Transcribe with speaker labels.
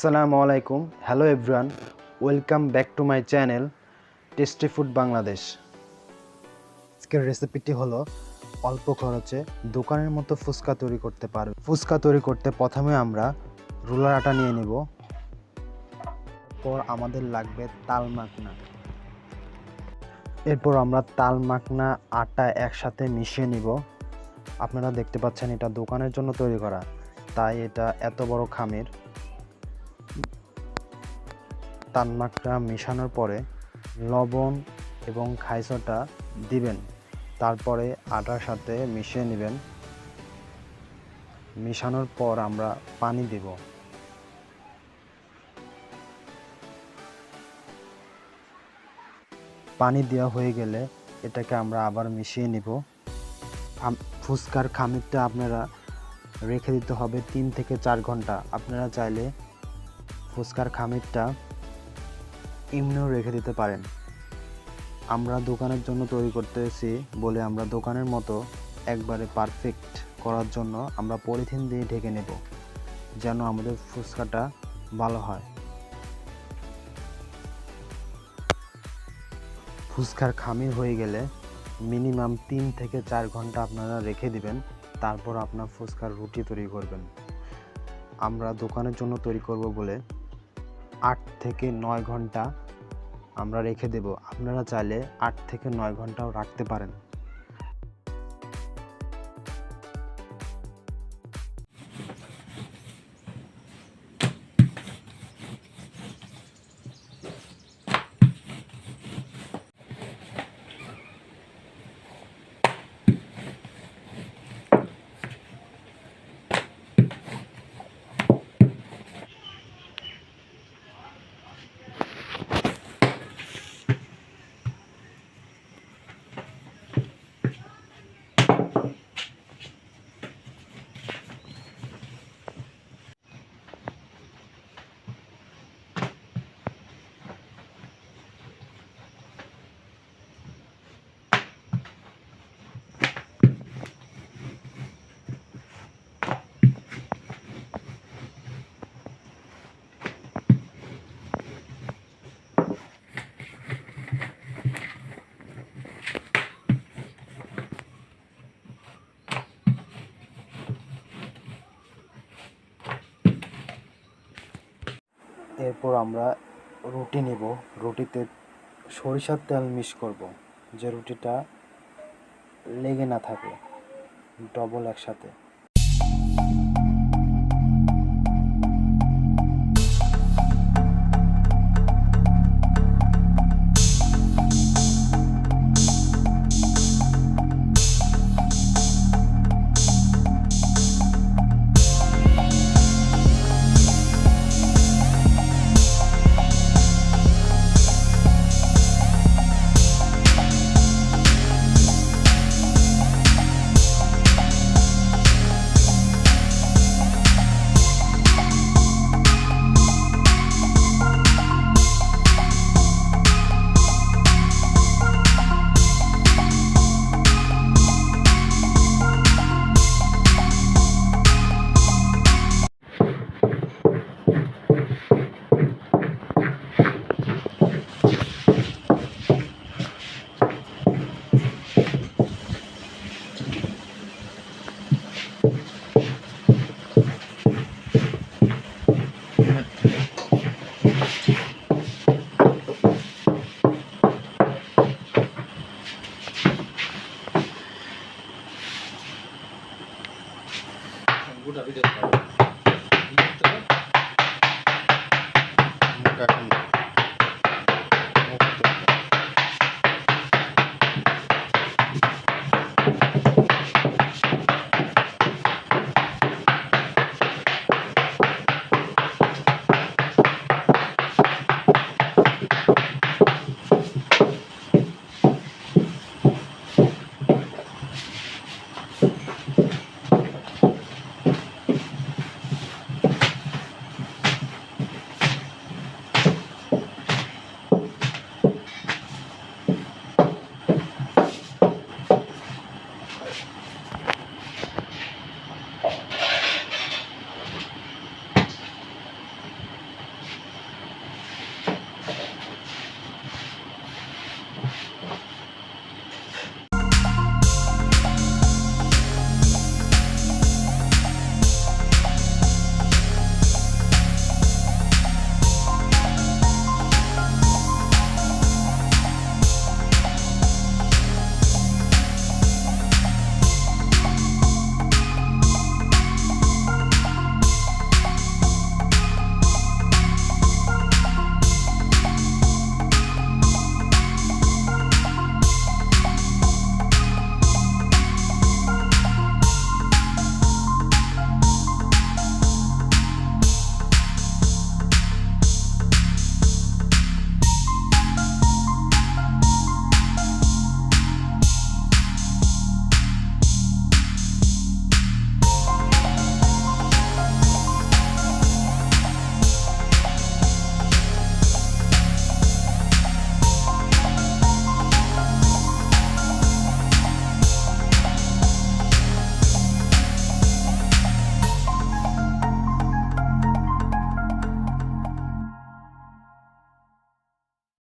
Speaker 1: আসসালামু আলাইকুম, hello everyone, welcome back to my channel tasty food Bangladesh. আজকের রেসিপিটি হলো অল্প খরচে দোকানের মতো ফুচকা তৈরি করতে পারবে। ফুচকা তৈরি করতে প্রথমে আমরা রুলার আটা নিয়ে নেব। এরপর আমাদের লাগবে তাল মাখনা। এরপর আমরা তাল মাখনা আটা একসাথে মিশিয়ে নিব। আপনারা দেখতে পাচ্ছেন এটা দোকানের জন্য তৈরি করা, তাই এটা এত বড় খামির। তাল মাখনা মেশানোর পরে লবণ এবং খাইসটা দিবেন, তারপরে আটার সাথে মিশিয়ে নেবেন। মেশানোর পর আমরা পানি দেব। পানি দেওয়া হয়ে গেলে এটাকে আমরা আবার মিশিয়ে নিব। ফুচকার খামিরটা আপনারা রেখে দিতে হবে 3 থেকে 4 ঘন্টা। আপনারা চাইলে ফুচকার খামিরটা এমনিও রেখে দিতে পারেন। আমরা দোকানের জন্য তৈরি করতেছি বলে আমরা দোকানের মতো একবারে পারফেক্ট করার জন্য আমরা পলিথিন দিয়ে ঢেকে নেব, যেন আমাদের ফুচকাটা ভালো হয়। ফুচকার খামির হয়ে গেলে মিনিমাম 3 থেকে 4 ঘন্টা আপনারা রেখে দিবেন, তারপর আপনার ফুচকার রুটি তৈরি করবেন। আমরা দোকানের জন্য তৈরি করব বলে 8 থেকে 9 ঘন্টা আমরা রেখে দেব। আপনারা চাইলে 8 থেকে 9 ঘন্টাও রাখতে পারেন। এরপর আমরা রুটি নেব। রুটিতে সরিষার তেল মিক্স করব, যে রুটিটা লেগে না থাকে, ডবল একসাথে। Good,